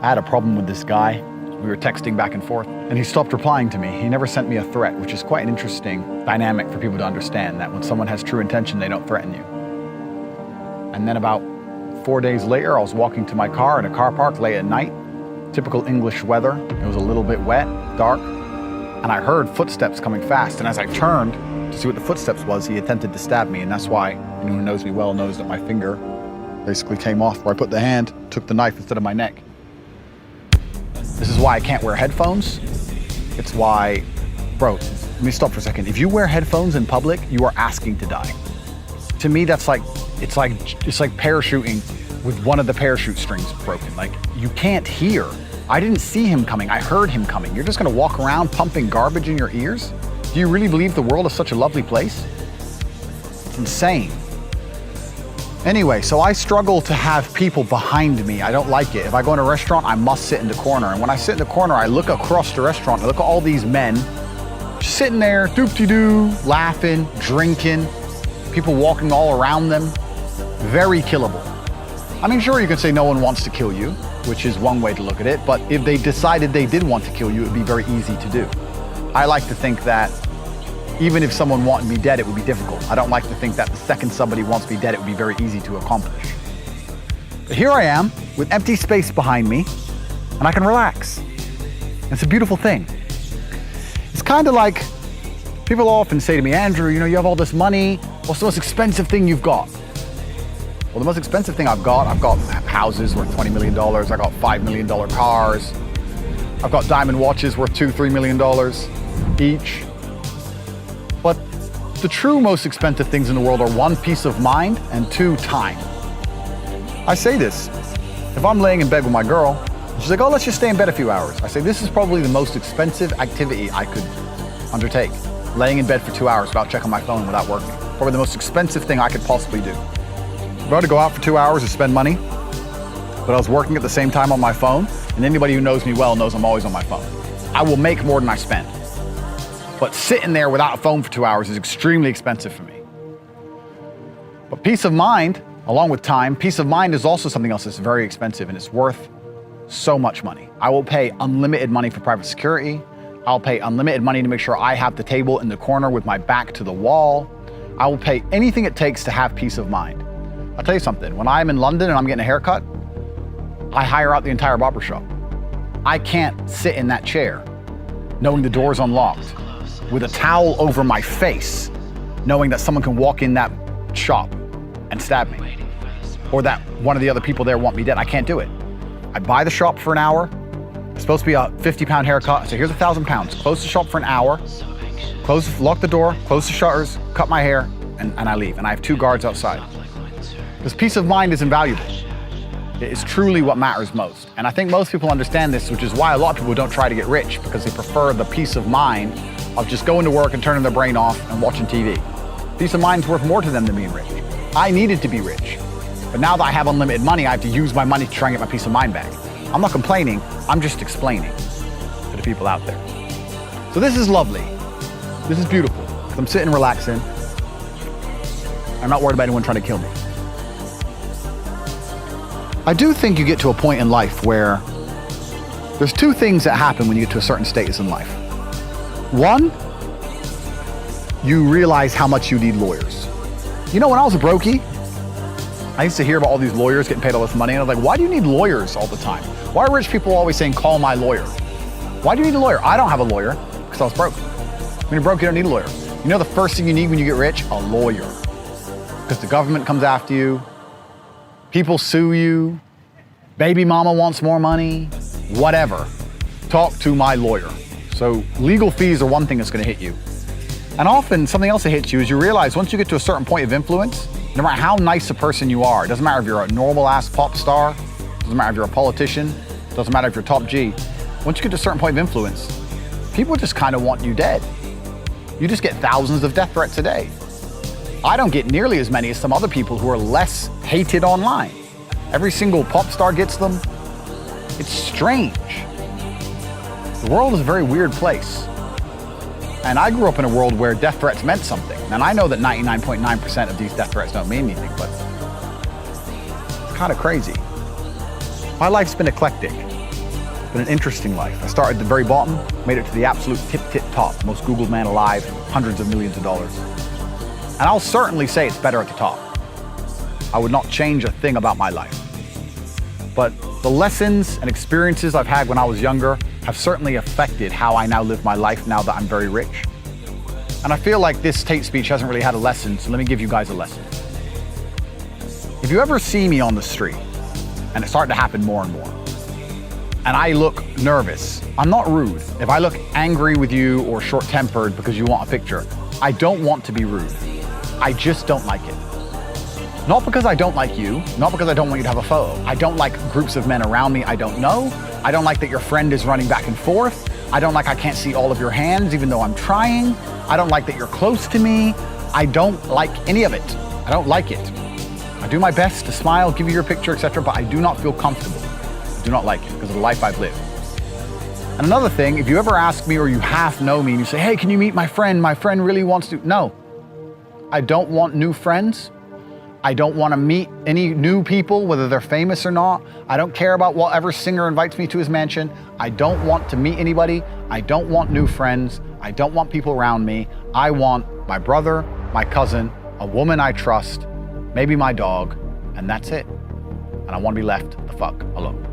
I had a problem with this guy. We were texting back and forth, and he stopped replying to me. He never sent me a threat, which is quite an interesting dynamic for people to understand, that when someone has true intention, they don't threaten you. And then about 4 days later, I was walking to my car in a car park late at night. Typical English weather. It was a little bit wet, dark, and I heard footsteps coming fast. And as I turned to see what the footsteps was, he attempted to stab me. And that's why anyone who knows me well knows that my finger basically came off where I put the hand, took the knife instead of my neck. This is why I can't wear headphones. It's why, bro, let me stop for a second. If you wear headphones in public, you are asking to die. To me, that's like, it's like parachuting with one of the parachute strings broken. Like, you can't hear. I didn't see him coming, I heard him coming. You're just gonna walk around pumping garbage in your ears? Do you really believe the world is such a lovely place? It's insane. Anyway, so I struggle to have people behind me. I don't like it. If I go in a restaurant, I must sit in the corner. And when I sit in the corner, I look across the restaurant, I look at all these men just sitting there, doop-de-doo, laughing, drinking, people walking all around them. Very killable. I mean, sure, you can say no one wants to kill you, which is one way to look at it, but if they decided they did want to kill you, it would be very easy to do. I like to think that even if someone wanted me dead, it would be difficult. I don't like to think that the second somebody wants me dead, it would be very easy to accomplish. But here I am with empty space behind me, and I can relax. It's a beautiful thing. It's kind of like, people often say to me, Andrew, you know, you have all this money. What's the most expensive thing you've got? Well, the most expensive thing I've got houses worth $20 million. I got $5 million cars. I've got diamond watches worth $2-3 million each. But the true most expensive things in the world are 1, peace of mind, and 2, time. I say this, if I'm laying in bed with my girl, she's like, oh, let's just stay in bed a few hours. I say, this is probably the most expensive activity I could undertake. Laying in bed for 2 hours without checking my phone, without working. Probably the most expensive thing I could possibly do. I'm about to go out for 2 hours to spend money, but I was working at the same time on my phone, and anybody who knows me well knows I'm always on my phone. I will make more than I spend. But sitting there without a phone for 2 hours is extremely expensive for me. But peace of mind, along with time, peace of mind is also something else that's very expensive, and it's worth so much money. I will pay unlimited money for private security. I'll pay unlimited money to make sure I have the table in the corner with my back to the wall. I will pay anything it takes to have peace of mind. I'll tell you something, when I'm in London and I'm getting a haircut, I hire out the entire barber shop. I can't sit in that chair knowing the door's unlocked, with a towel over my face, knowing that someone can walk in that shop and stab me, or that one of the other people there want me dead. I can't do it. I buy the shop for an hour. It's supposed to be a 50-pound haircut. So here's £1,000. Close the shop for an hour, lock the door, close the shutters, cut my hair, and I leave. And I have 2 guards outside. Because peace of mind is invaluable. It is truly what matters most. And I think most people understand this, which is why a lot of people don't try to get rich, because they prefer the peace of mind of just going to work and turning their brain off and watching TV. Peace of mind is worth more to them than being rich. I needed to be rich, but now that I have unlimited money, I have to use my money to try and get my peace of mind back. I'm not complaining, I'm just explaining to the people out there. So this is lovely. This is beautiful. I'm sitting relaxing. I'm not worried about anyone trying to kill me. I do think you get to a point in life where there's 2 things that happen when you get to a certain status in life. 1, you realize how much you need lawyers. You know, when I was a brokey, I used to hear about all these lawyers getting paid all this money, and I was like, why do you need lawyers all the time? Why are rich people always saying, call my lawyer? Why do you need a lawyer? I don't have a lawyer, because I was broke. When you're broke, you don't need a lawyer. You know the first thing you need when you get rich? A lawyer. Because the government comes after you, people sue you, baby mama wants more money, whatever. Talk to my lawyer. So legal fees are one thing that's gonna hit you. And often something else that hits you is you realize once you get to a certain point of influence, no matter how nice a person you are, it doesn't matter if you're a normal ass pop star, doesn't matter if you're a politician, doesn't matter if you're top G. Once you get to a certain point of influence, people just kind of want you dead. You just get thousands of death threats a day. I don't get nearly as many as some other people who are less hated online. Every single pop star gets them. It's strange. The world is a very weird place. And I grew up in a world where death threats meant something. And I know that 99.9% of these death threats don't mean anything, but it's kind of crazy. My life's been eclectic. It's been an interesting life. I started at the very bottom, made it to the absolute tip top, most Googled man alive, hundreds of millions of dollars. And I'll certainly say it's better at the top. I would not change a thing about my life. But the lessons and experiences I've had when I was younger have certainly affected how I now live my life now that I'm very rich. And I feel like this TateSpeech hasn't really had a lesson, so let me give you guys a lesson. If you ever see me on the street, and it's starting to happen more and more, and I look nervous, I'm not rude. If I look angry with you or short-tempered because you want a picture, I don't want to be rude. I just don't like it. Not because I don't like you, not because I don't want you to have a photo. I don't like groups of men around me I don't know. I don't like that your friend is running back and forth. I don't like I can't see all of your hands even though I'm trying. I don't like that you're close to me. I don't like any of it. I don't like it. I do my best to smile, give you your picture, etc., but I do not feel comfortable. I do not like it because of the life I've lived. And another thing, if you ever ask me or you half know me and you say, hey, can you meet my friend? My friend really wants to. No, I don't want new friends. I don't want to meet any new people, whether they're famous or not. I don't care about whatever singer invites me to his mansion. I don't want to meet anybody. I don't want new friends. I don't want people around me. I want my brother, my cousin, a woman I trust, maybe my dog, and that's it. And I want to be left the fuck alone.